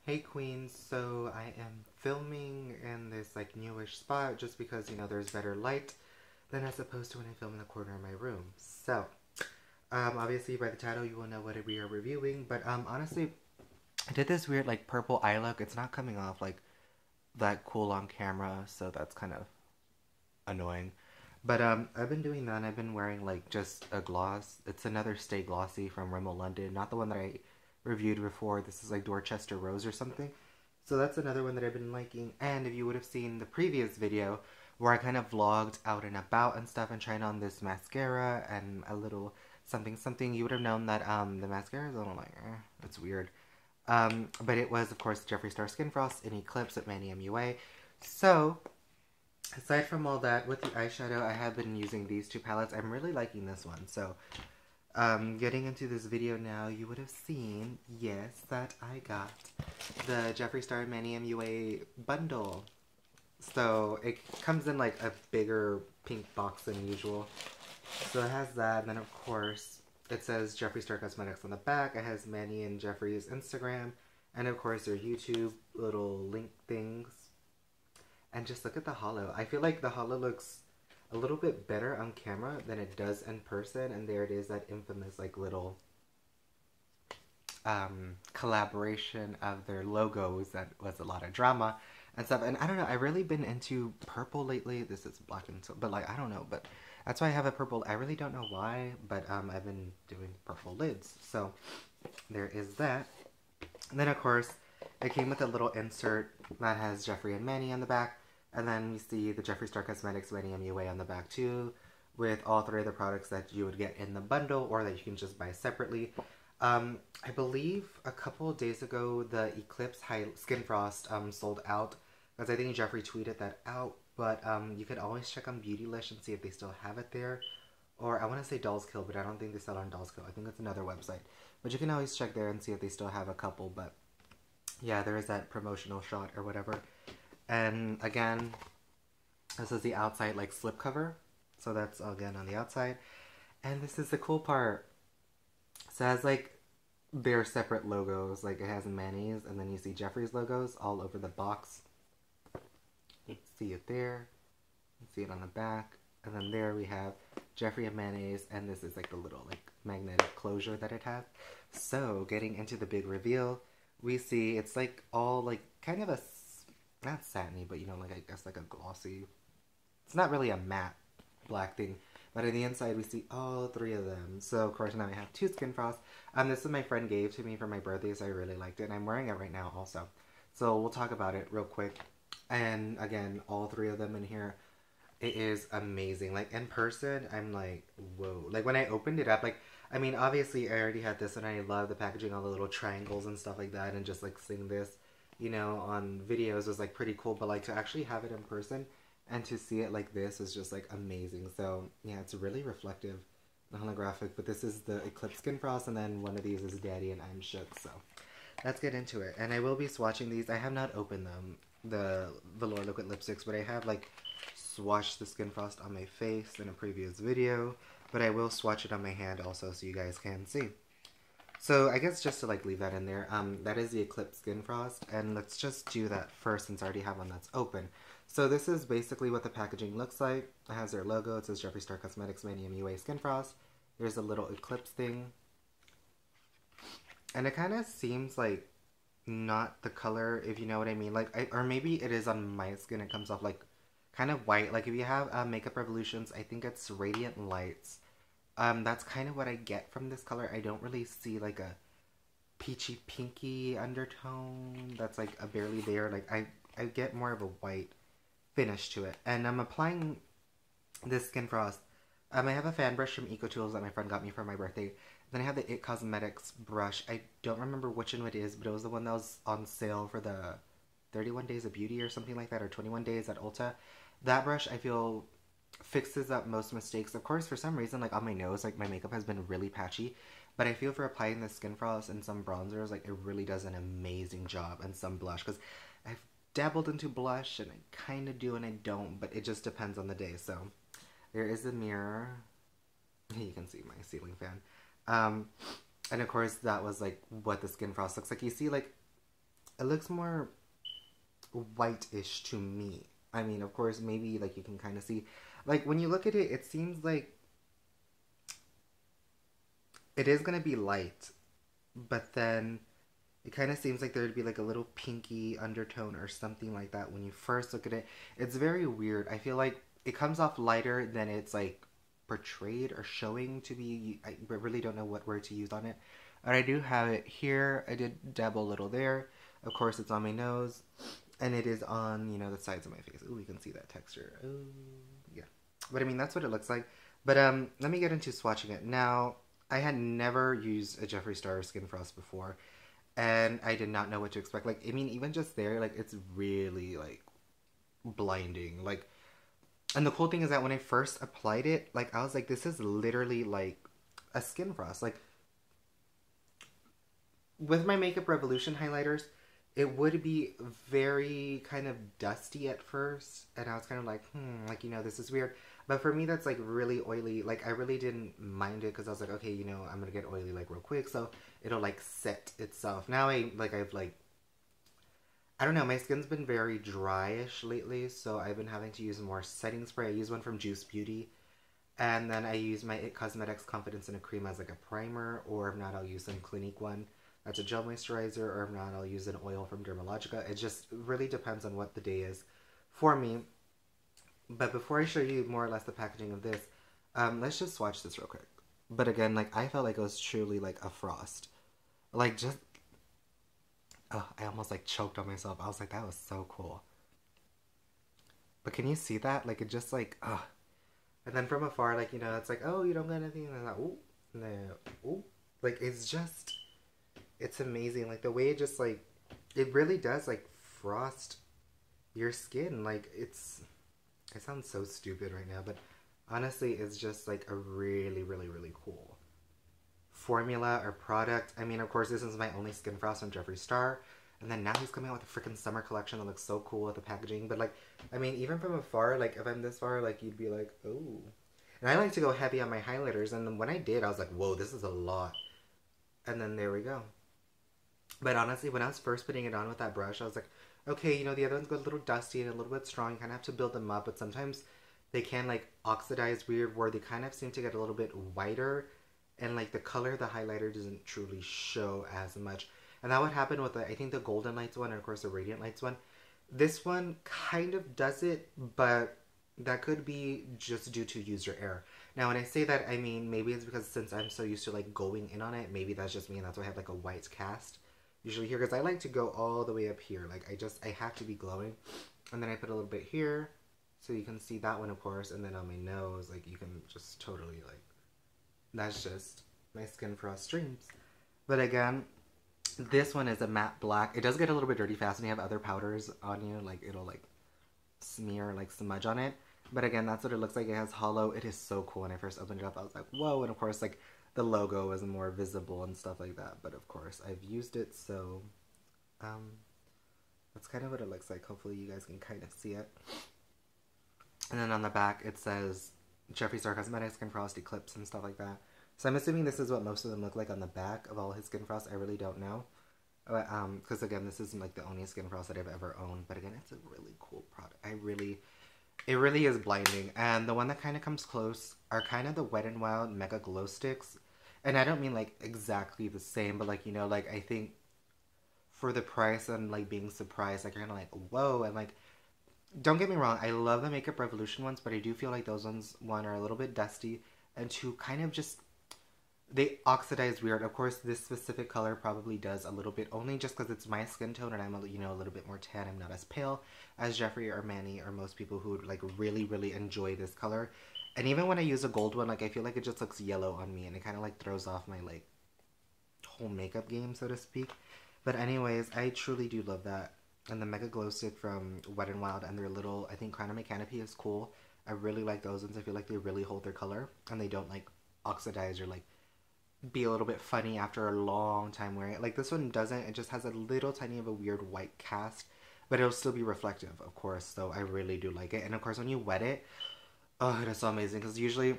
Hey Queens, so I am filming in this like newish spot just because you know there's better light than as opposed to when I film in the corner of my room. So, obviously by the title you will know what we are reviewing, but honestly, I did this weird like purple eye look. It's not coming off like that cool on camera, so that's kind of annoying. But I've been doing that and I've been wearing like just a gloss. It's another Stay Glossy from Rimmel London, not the one that I reviewed before. This is like Dorchester Rose or something. So that's another one that I've been liking. And if you would have seen the previous video where I kind of vlogged out and about and stuff and trying on this mascara and a little something something, you would have known that the mascara is a little like, it's weird. But it was, of course, Jeffree Star Skin Frost in Eclipse at Manny MUA. So, aside from all that, with the eyeshadow, I have been using these two palettes. I'm really liking this one. So, getting into this video now, you would have seen, yes, that I got the Jeffree Star Manny MUA bundle. So, it comes in like a bigger pink box than usual. So it has that, and then of course, it says Jeffree Star Cosmetics on the back. It has Manny and Jeffree's Instagram, and of course their YouTube little link things. And just look at the holo. I feel like the holo looks a little bit better on camera than it does in person. And there it is, that infamous like little collaboration of their logos that was a lot of drama and stuff. And I don't know, I've really been into purple lately. This is black and so, but like I don't know, but that's why I have a purple. I really don't know why, but I've been doing purple lids. So there is that. And then of course it came with a little insert that has Jeffree and Manny on the back. And then you see the Jeffree Star Cosmetics Manny MUA on the back too, with all three of the products that you would get in the bundle or that you can just buy separately. I believe a couple of days ago the Eclipse High Skin Frost sold out, because I think Jeffree tweeted that out. But you could always check on Beautylish and see if they still have it there. Or I want to say Dolls Kill, but I don't think they sell on Dolls Kill. I think it's another website. But you can always check there and see if they still have a couple. But yeah, there is that promotional shot or whatever. And again, this is the outside like slip cover. So that's again on the outside. And this is the cool part. So it has like their separate logos. Like it has Manny's and then you see Jeffree's logos all over the box. You can see it there. You can see it on the back. And then there we have Jeffree and Manny's, and this is like the little like magnetic closure that it has. So getting into the big reveal, we see it's like all like kind of a, not satiny, but you know, like I guess like a glossy. It's not really a matte black thing, but on the inside we see all three of them. So of course now I have two Skin Frost. This is my friend gave to me for my birthday, so I really liked it, and I'm wearing it right now also. So we'll talk about it real quick. And again, all three of them in here. It is amazing. Like in person, I'm like, whoa. Like when I opened it up, like, I mean, obviously I already had this and I love the packaging, all the little triangles and stuff like that. And just like seeing this, you know, on videos was like pretty cool. But like to actually have it in person and to see it like this was just like amazing. So yeah, it's really reflective and holographic. But this is the Eclipse Skin Frost, and then one of these is Daddy and I'm Shook. So let's get into it. And I will be swatching these. I have not opened them, the Velour Liquid Lipsticks, but I have like swatched the Skin Frost on my face in a previous video, but I will swatch it on my hand also so you guys can see. So I guess just to like leave that in there, that is the Eclipse Skin Frost, and let's just do that first since I already have one that's open. So this is basically what the packaging looks like. It has their logo. It says Jeffree Star Cosmetics Manny MUA Skin Frost. There's a little eclipse thing, and it kind of seems like not the color, if you know what I mean. Like, or maybe it is on my skin. It comes off like kind of white. Like if you have Makeup Revolutions, I think it's Radiant Lights. That's kind of what I get from this color. I don't really see like a peachy pinky undertone that's like a barely there. Like I get more of a white finish to it. And I'm applying this Skin Frost. I have a fan brush from EcoTools that my friend got me for my birthday. Then I have the It Cosmetics brush. I don't remember which one it is, but it was the one that was on sale for the 31 Days of Beauty or something like that, or 21 Days at Ulta. That brush, I feel, fixes up most mistakes. Of course, for some reason, like on my nose, like my makeup has been really patchy. But I feel for applying the Skin Frost and some bronzers, like it really does an amazing job. And some blush, because I've dabbled into blush and I kind of do and I don't, but it just depends on the day. So there is a mirror. You can see my ceiling fan. And of course, that was like what the Skin Frost looks like. You see like it looks more white-ish to me. I mean, of course, maybe like you can kind of see, like when you look at it, it seems like it is gonna be light, but then it kind of seems like there'd be like a little pinky undertone or something like that when you first look at it. It's very weird. I feel like it comes off lighter than it's like portrayed or showing to be. I really don't know what word to use on it. But I do have it here. I did dabble a little there. Of course, it's on my nose. And it is on, you know, the sides of my face. Ooh, you can see that texture. Ooh, yeah. But I mean, that's what it looks like. But let me get into swatching it. Now, I had never used a Jeffree Star Skin Frost before. And I did not know what to expect. Like, I mean, even just there, like, it's really, like, blinding. Like, and the cool thing is that when I first applied it, like, I was like, this is literally, like, a Skin Frost. Like, with my Makeup Revolution highlighters, it would be very kind of dusty at first. And I was kind of like, you know, this is weird. But for me, that's like really oily. Like, I really didn't mind it because I was like, okay, you know, I'm going to get oily like real quick. So it'll like set itself. Now I don't know, my skin's been very dryish lately. So I've been having to use more setting spray. I use one from Juice Beauty. And then I use my It Cosmetics Confidence in a Cream as like a primer. Or if not, I'll use some Clinique one. That's a gel moisturizer, or if not, I'll use an oil from Dermalogica. It just really depends on what the day is for me. But before I show you more or less the packaging of this, let's just swatch this real quick. But again, like, I felt like it was truly like a frost. Like, just, oh, I almost like choked on myself. I was like, that was so cool. But can you see that? Like, it just like, and then from afar, like, you know, it's like, oh, you don't got anything. And I'm like, ooh, no, ooh. Like, it's just, it's amazing. Like, the way it just, like, it really does, like, frost your skin. Like, it sounds so stupid right now, but honestly, it's just, like, a really, really, really cool formula or product. I mean, of course, this is my only Skin Frost from Jeffree Star. And then now he's coming out with a freaking summer collection that looks so cool with the packaging. But, like, I mean, even from afar, like, if I'm this far, like, you'd be like, oh. And I like to go heavy on my highlighters. And then when I did, I was like, whoa, this is a lot. And then there we go. But honestly, when I was first putting it on with that brush, I was like, okay, you know, the other ones go a little dusty and a little bit strong. You kind of have to build them up. But sometimes they can, like, oxidize weird where they kind of seem to get a little bit whiter. And, like, the color of the highlighter doesn't truly show as much. And that would happen with, I think, the Golden Lights one and, of course, the Radiant Lights one. This one kind of does it, but that could be just due to user error. Now, when I say that, I mean, maybe it's because since I'm so used to, like, going in on it, maybe that's just me and that's why I have, like, a white cast usually here. Because I like to go all the way up here. Like, I have to be glowing. And then I put a little bit here. So you can see that one, of course. And then on my nose, like, you can just totally, like, that's just my Skin Frost dreams. But again, this one is a matte black. It does get a little bit dirty fast when you have other powders on you. Like, it'll, like, smear, like, smudge on it. But again, that's what it looks like. It has hollow. It is so cool. When I first opened it up, I was like, whoa. And of course, like, the logo is more visible and stuff like that. But of course, I've used it, so that's kind of what it looks like. Hopefully you guys can kind of see it. And then on the back, it says Jeffree Star Cosmetics, Skin Frost, Eclipse, and stuff like that. So I'm assuming this is what most of them look like on the back of all his Skin Frost. I really don't know. Because again, this isn't like the only Skin Frost that I've ever owned. But again, it's a really cool product. It really is blinding. And the one that kind of comes close are kind of the Wet n Wild Mega Glow Sticks. And I don't mean like exactly the same, but like, you know, like I think for the price and like being surprised, like you're kind of like, whoa. And like, don't get me wrong, I love the Makeup Revolution ones, but I do feel like those ones, one, are a little bit dusty, and two, kind of just, they oxidize weird. Of course, this specific color probably does a little bit, only just because it's my skin tone and I'm, you know, a little bit more tan. I'm not as pale as Jeffree or Manny or most people who like really, really enjoy this color. And even when I use a gold one, like I feel like it just looks yellow on me, and it kind of like throws off my like whole makeup game, so to speak. But anyways, I truly do love that. And the Mega Glow Stick from Wet n Wild and their little, I think, Crown of My Canopy is cool. I really like those ones. I feel like they really hold their color and they don't like oxidize or like be a little bit funny after a long time wearing it. Like this one doesn't. It just has a little tiny of a weird white cast, but it'll still be reflective, of course. So I really do like it. And of course, when you wet it, oh, it is so amazing, because usually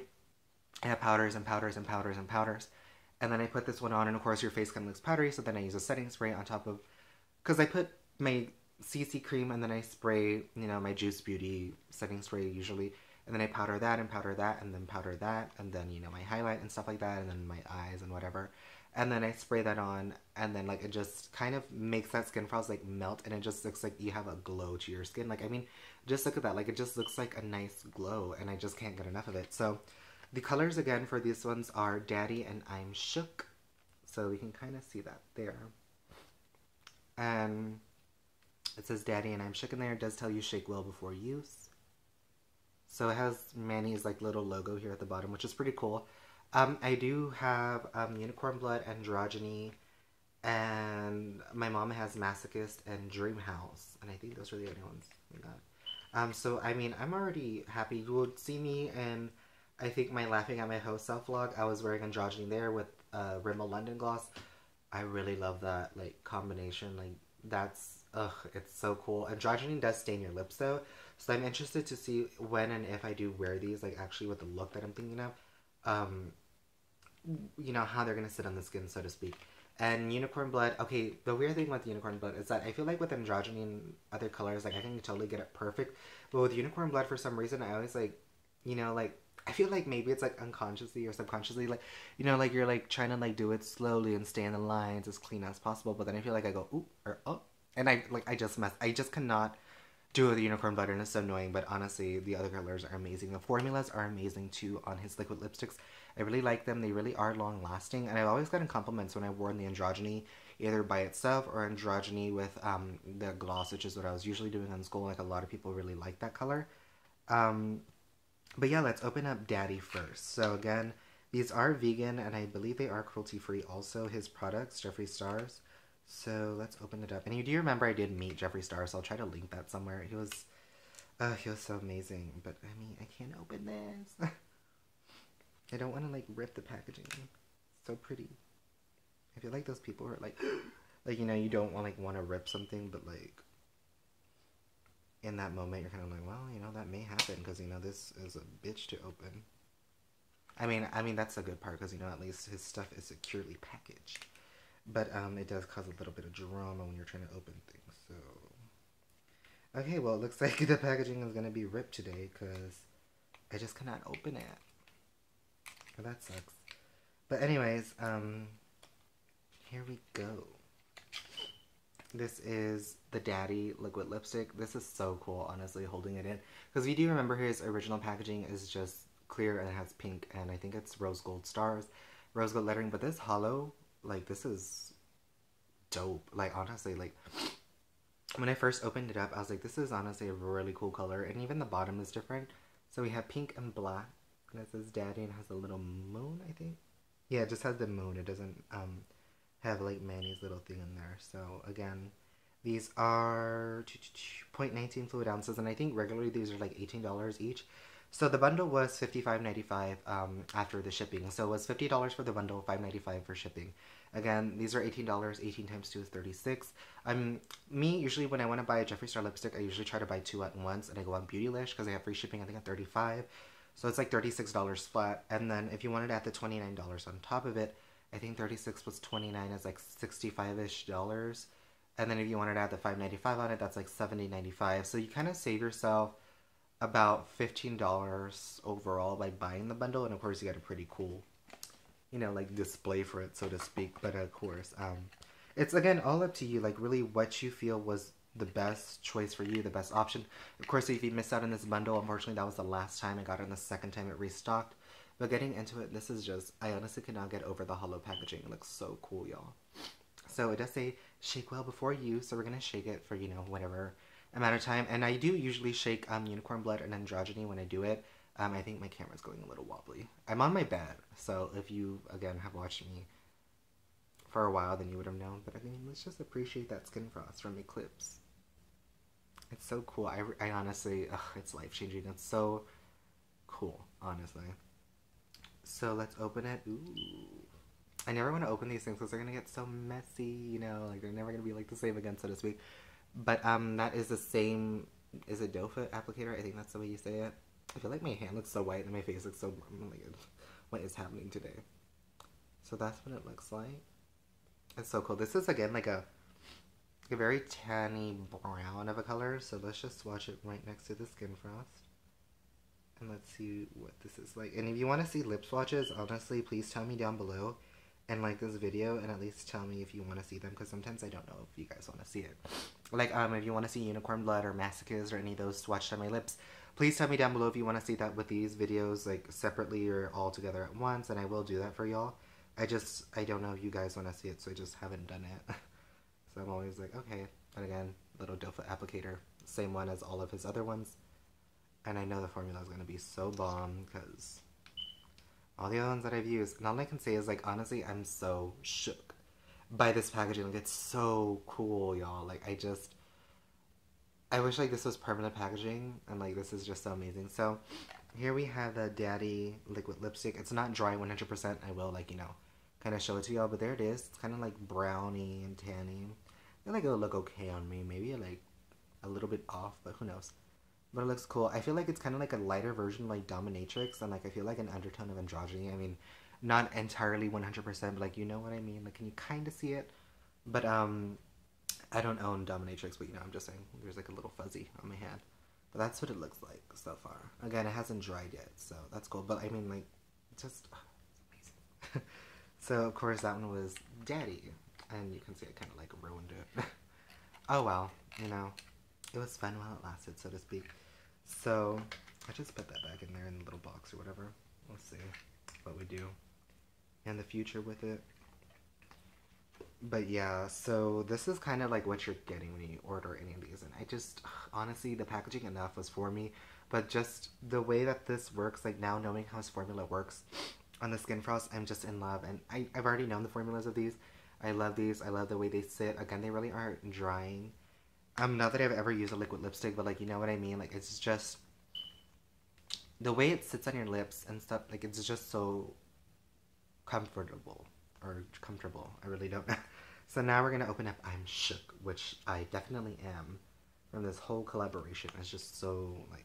I have powders and powders and powders and powders. And then I put this one on, and of course your face kind of looks powdery, so then I use a setting spray on top of because I put my CC cream and then I spray, you know, my Juice Beauty setting spray usually. And then I powder that and powder that and then powder that. And then, you know, my highlight and stuff like that. And then my eyes and whatever. And then I spray that on. And then, like, it just kind of makes that skin frost, like, melt. And it just looks like you have a glow to your skin. Like, I mean, just look at that. Like, it just looks like a nice glow. And I just can't get enough of it. So, the colors, again, for these ones are Daddy and I'm Shook. So, we can kind of see that there. And it says Daddy and I'm Shook in there. It does tell you shake well before use. So it has Manny's like little logo here at the bottom, which is pretty cool. I do have Unicorn Blood, Androgyny, and my mom has Masochist and Dream House. And I think those are the only ones we got. So, I mean, I'm already happy. You would see me in, I think, my Laughing at My Host self vlog. I was wearing Androgyny there with Rimmel London gloss. I really love that, like, combination. Like, that's, ugh, it's so cool. Androgyny does stain your lips, though. So I'm interested to see when and if I do wear these, like, actually with the look that I'm thinking of. You know, how they're going to sit on the skin, so to speak. And Unicorn Blood, okay, the weird thing with Unicorn Blood is that I feel like with Androgyny and other colors, like, I can totally get it perfect. But with Unicorn Blood, for some reason, I always, like, you know, like, I feel like maybe it's, like, unconsciously or subconsciously, like, you know, like, you're, like, trying to, like, do it slowly and stay in the lines as clean as possible. But then I feel like I go, ooh, or, oh. And I just cannot do the Unicorn Blood, and it's so annoying. But honestly, the other colors are amazing. The formulas are amazing too on his liquid lipsticks. I really like them. They really are long lasting, and I've always gotten compliments when I wore the Androgyny either by itself or Androgyny with the gloss, which is what I was usually doing in school. Like, a lot of people really like that color. But yeah, let's open up Daddy first. So again, these are vegan, and I believe they are cruelty free also, his products, Jeffree Stars. So let's open it up. And you do remember I did meet Jeffree Star, so I'll try to link that somewhere. He was so amazing. But I mean, I can't open this. I don't want to, like, rip the packaging. It's so pretty. I feel like those people are like, like, you know, you don't want to rip something, but like in that moment you're kind of like, well, you know, that may happen because, you know, this is a bitch to open. I mean that's a good part because, you know, at least his stuff is securely packaged. But it does cause a little bit of drama when you're trying to open things, so... Okay, well, it looks like the packaging is going to be ripped today, because I just cannot open it. Well, that sucks. But anyways, here we go. This is the Daddy liquid lipstick. This is so cool, honestly, holding it in. Because you do remember his original packaging is just clear and it has pink, and I think it's rose gold stars, rose gold lettering, but this hollow... Like, this is dope. Like, honestly, like, when I first opened it up, I was like, this is honestly a really cool color. And even the bottom is different. So we have pink and black. And it says Daddy and has a little moon, I think. Yeah, it just has the moon. It doesn't have, like, Manny's little thing in there. So, again, these are 0.19 fluid ounces. And I think regularly these are, like, $18 each. So the bundle was $55.95 after the shipping. So it was $50 for the bundle, $5.95 for shipping. Again, these are $18. 18 times 2 is 36. Me, usually when I want to buy a Jeffree Star lipstick, I usually try to buy 2 at once. And I go on Beautylish because they have free shipping, I think, at $35. So it's like $36 flat. And then if you wanted to add the $29 on top of it, I think 36 plus 29 is like $65-ish. And then if you wanted to add the $5.95 on it, that's like $70.95. So you kind of save yourself about $15 overall by buying the bundle, and of course you got a pretty cool, you know, like, display for it, so to speak. But of course, it's, again, all up to you, like, really what you feel was the best choice for you, the best option. Of course, if you missed out on this bundle, unfortunately that was the last time I got it, and the second time it restocked. But getting into it, this is just, I honestly cannot get over the hollow packaging. It looks so cool, y'all. So it does say shake well before use, so we're gonna shake it for, you know, whatever amount of time. And I do usually shake Unicorn Blood and Androgyny when I do it. I think my camera's going a little wobbly. I'm on my bed, so if you, again, have watched me for a while, then you would have known. But I mean, let's just appreciate that skin frost from Eclipse. It's so cool. I honestly, it's life-changing. It's so cool, honestly. So let's open it. Ooh. I never want to open these things because they're going to get so messy, you know, like, they're never going to be, like, the same again, so to speak. But, that is the same, is it doe foot applicator? I think that's the way you say it. I feel like my hand looks so white and my face looks so, oh my god, what is happening today? So that's what it looks like. It's so cool. This is, again, like a a very tanny brown of a color. So let's just swatch it right next to the Skin Frost. And let's see what this is like. And if you want to see lip swatches, honestly, please tell me down below and like this video, and at least tell me if you want to see them, because sometimes I don't know if you guys want to see it. Like, if you want to see Unicorn Blood or Masochist or any of those swatched on my lips, please tell me down below if you want to see that with these videos, like separately or all together at once, and I will do that for y'all. I don't know if you guys want to see it, so I just haven't done it. So I'm always like, okay. And again, little doe foot applicator, same one as all of his other ones. And I know the formula is going to be so bomb, because all the other ones that I've used, and all I can say is, like, honestly, I'm so shook by this packaging. Like, it's so cool, y'all. Like, I wish, like, this was permanent packaging, and, like, this is just so amazing. So, here we have the Daddy liquid lipstick. It's not dry 100%. I will, like, you know, kind of show it to y'all, but there it is. It's kind of, like, browny and tanny. I feel like it'll look okay on me. Maybe, like, a little bit off, but who knows. But it looks cool. I feel like it's kind of like a lighter version of like Dominatrix, and like I feel like an undertone of androgyny. I mean, not entirely 100%, but like, you know what I mean? Like, can you kind of see it? But I don't own Dominatrix, but you know, I'm just saying there's like a little fuzzy on my hand. But that's what it looks like so far. Again, it hasn't dried yet, so that's cool. But I mean, like, just it's amazing. So of course that one was Daddy, and you can see I kind of like ruined it. Oh well, you know, it was fun while it lasted, so to speak. So, I just put that back in there in the little box or whatever. We'll see what we do in the future with it. But yeah, so this is kind of like what you're getting when you order any of these. And I just, honestly, the packaging enough was for me. But just the way that this works, like now knowing how his formula works on the Skin Frost, I'm just in love. And I've already known the formulas of these. I love these. I love the way they sit. Again, they really aren't drying. Not that I've ever used a liquid lipstick, but like, you know what I mean? Like, it's just the way it sits on your lips and stuff. Like, it's just so comfortable or comfortable. I really don't know. So now we're gonna open up I'm Shook, which I definitely am from this whole collaboration. It's just so like,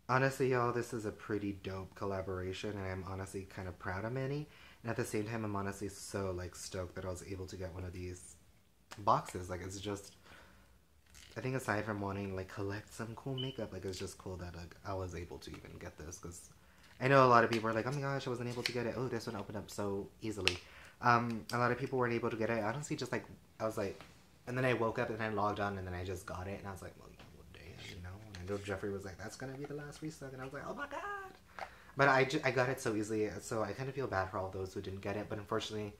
honestly, y'all, this is a pretty dope collaboration, and I'm honestly kind of proud of Manny. And at the same time, I'm honestly so like stoked that I was able to get one of these boxes. Like, it's just, I think aside from wanting like collect some cool makeup, like it's just cool that like I was able to even get this, because I know a lot of people are like, oh my gosh, I wasn't able to get it. Oh, this one opened up so easily. A lot of people weren't able to get it. Honestly, just like I was like, and then I woke up and I logged on and then I just got it, and I was like, well, damn, you know. And I know Jeffree was like, that's gonna be the last restock, and I was like, oh my god. But I got it so easily, so I kind of feel bad for all those who didn't get it. But unfortunately,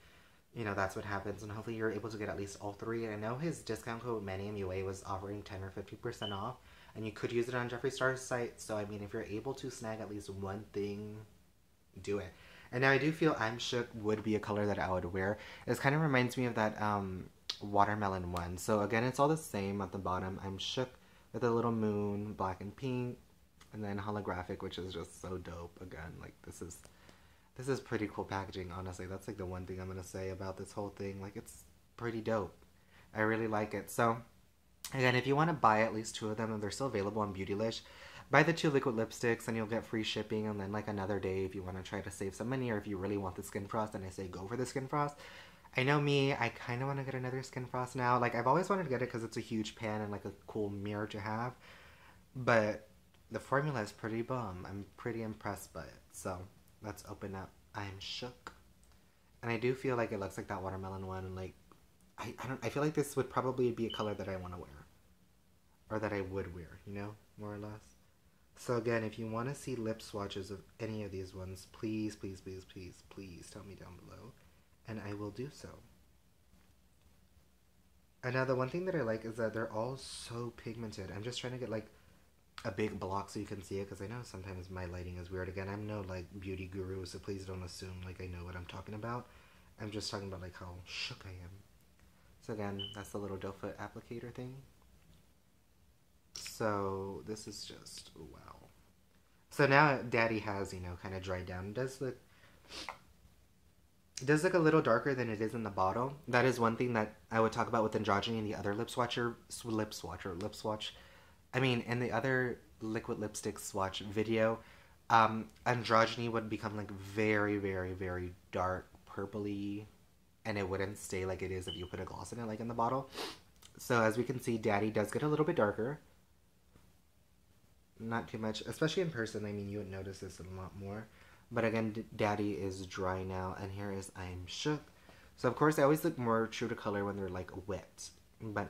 you know, that's what happens, and hopefully you're able to get at least all three. And I know his discount code Manny MUA was offering 10 or 50% off, and you could use it on Jeffree Star's site. So I mean, if you're able to snag at least one thing, do it. And now I do feel I'm Shook would be a color that I would wear. It kind of reminds me of that watermelon one. So again, it's all the same at the bottom. I'm Shook with a little moon, black and pink, and then holographic, which is just so dope. Again, like this is pretty cool packaging, honestly. That's like the one thing I'm gonna say about this whole thing. Like, it's pretty dope. I really like it. So again, if you want to buy at least two of them, and they're still available on Beautylish, buy the 2 liquid lipsticks and you'll get free shipping. And then like another day, if you want to try to save some money, or if you really want the Skin Frost, then I say go for the Skin Frost. I know me, I kind of want to get another Skin Frost now. Like, I've always wanted to get it because it's a huge pan and like a cool mirror to have. But the formula is pretty bomb. I'm pretty impressed by it. So let's open up I'm Shook. And I do feel like it looks like that watermelon one. And like, I feel like this would probably be a color that I want to wear, or that I would wear, you know, more or less. So again, if you want to see lip swatches of any of these ones, please, please, please, please, please tell me down below, and I will do so. And now the one thing that I like is that they're all so pigmented. I'm just trying to get like a big block so you can see it, because I know sometimes my lighting is weird. Again, I'm no like beauty guru, so please don't assume like I know what I'm talking about. I'm just talking about like how shook I am. So again, that's the little doe foot applicator thing. So this is just wow. So now Daddy has, you know, kind of dried down. It does look a little darker than it is in the bottle. That is one thing that I would talk about with androgyny and the other lip swatch. I mean, in the other liquid lipstick swatch video, androgyny would become like very, very, very dark purpley, and it wouldn't stay like it is if you put a gloss in it like in the bottle. So as we can see, Daddy does get a little bit darker. Not too much, especially in person. I mean, you would notice this a lot more. But again, Daddy is dry now, and here is I'm Shook. So of course, I always look more true to color when they're like wet. But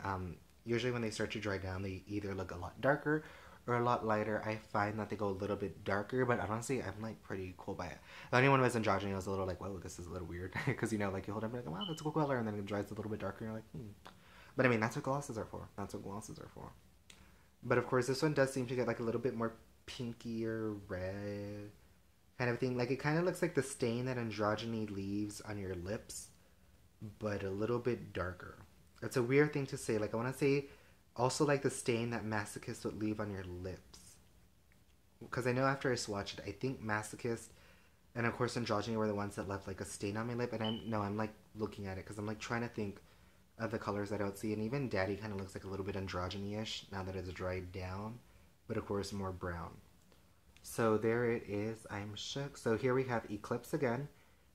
usually when they start to dry down, they either look a lot darker or a lot lighter. I find that they go a little bit darker, but honestly, I'm like pretty cool by it. The only one who was androgyny, I was a little like, whoa, this is a little weird. Because, you know, like you hold up and like, wow, that's a cool color, and then it dries a little bit darker, and you're like, But I mean, that's what glosses are for. That's what glosses are for. But of course, this one does seem to get like a little bit more pinkier red kind of thing. Like it kind of looks like the stain that androgyny leaves on your lips, but a little bit darker. It's a weird thing to say. Like I want to say also like the stain that masochist would leave on your lips. Because I know after I swatched it, I think masochist and of course androgyny were the ones that left like a stain on my lip. And I'm like looking at it because I'm like trying to think of the colors that I would see. And even Daddy kind of looks like a little bit androgyny-ish now that it's dried down. But of course more brown. So there it is, I'm Shook. So here we have Eclipse again.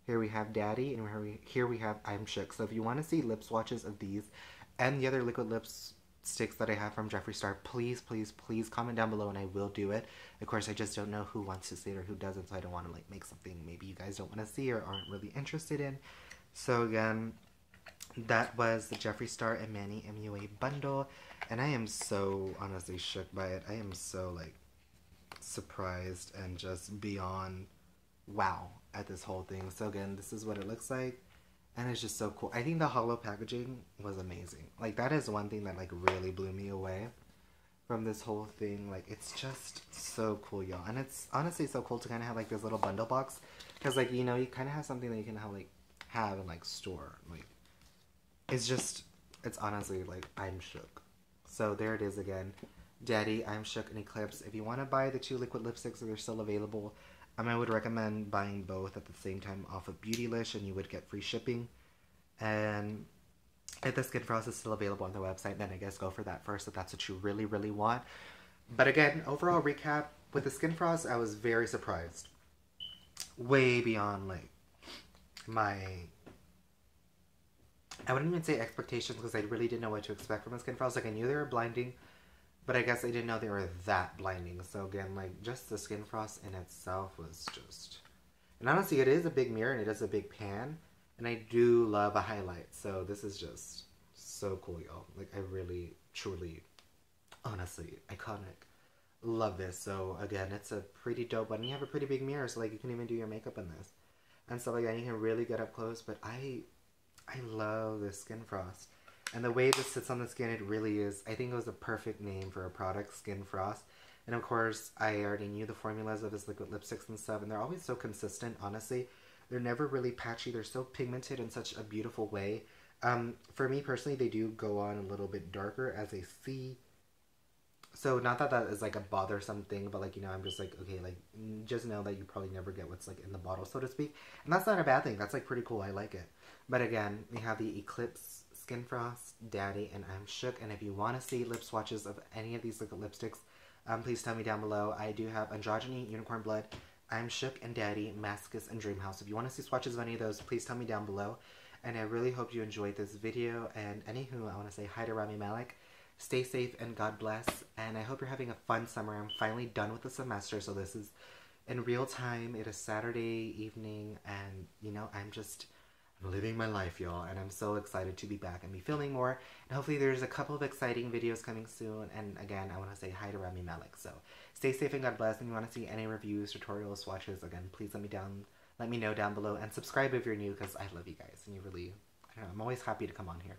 Here we have Daddy, and here we have I'm Shook. So if you want to see lip swatches of these and the other liquid lipsticks that I have from Jeffree Star, please, please, please comment down below and I will do it. Of course, I just don't know who wants to see it or who doesn't, so I don't want to like make something maybe you guys don't want to see or aren't really interested in. So again, that was the Jeffree Star and Manny MUA bundle, and I am so honestly shook by it. I am so like surprised and just beyond wow at this whole thing. So again, this is what it looks like, and it's just so cool. I think the hollow packaging was amazing. Like that is one thing that like really blew me away from this whole thing. Like it's just so cool, y'all. And it's honestly so cool to kind of have like this little bundle box, because like, you know, you kind of have something that you can have and like store. Like it's honestly like I'm shook. So there it is again, Daddy, I'm Shook, and Eclipse. If you want to buy the two liquid lipsticks, they're still available. I would recommend buying both at the same time off of Beautylish, and you would get free shipping. And if the Skin Frost is still available on the website, then I guess go for that first if that's what you really, really want. But again, overall recap, with the Skin Frost, I was very surprised. Way beyond, like, I wouldn't even say expectations, because I really didn't know what to expect from the Skin Frost. Like, I knew they were blinding, but I guess I didn't know they were that blinding. So again, like, just the Skin Frost in itself was just... And honestly, it is a big mirror and it is a big pan. And I do love a highlight. So this is just so cool, y'all. Like, I really, truly, honestly, iconic. Love this. So again, it's a pretty dope one. You have a pretty big mirror, so like you can even do your makeup in this. And stuff like that. You can really get up close. But I love this Skin Frost. And the way this sits on the skin, it really is, I think it was a perfect name for a product, Skin Frost. And of course, I already knew the formulas of his liquid lipsticks and stuff, and they're always so consistent, honestly. They're never really patchy. They're so pigmented in such a beautiful way. For me personally, they do go on a little bit darker as I see. So not that that is like a bothersome thing, but like, you know, I'm just like, okay, like, just know that you probably never get what's like in the bottle, so to speak. And that's not a bad thing. That's like pretty cool. I like it. But again, we have the Eclipse, Skin Frost, Daddy, and I'm Shook. And if you want to see lip swatches of any of these liquid lipsticks, please tell me down below. I do have Androgyny, Unicorn Blood, I'm Shook, and Daddy, Masochist, and Dreamhouse. If you want to see swatches of any of those, please tell me down below. And I really hope you enjoyed this video. And anywho, I want to say hi to Rami Malek. Stay safe and God bless. And I hope you're having a fun summer. I'm finally done with the semester, so this is in real time. It is Saturday evening, and you know, I'm living my life, y'all, and I'm so excited to be back and be filming more. And hopefully there's a couple of exciting videos coming soon. And again, I want to say hi to Rami Malek. So stay safe and God bless. And if you want to see any reviews, tutorials, swatches, again, please let me know down below, and subscribe if you're new, because I love you guys and you really, I don't know, I'm always happy to come on here.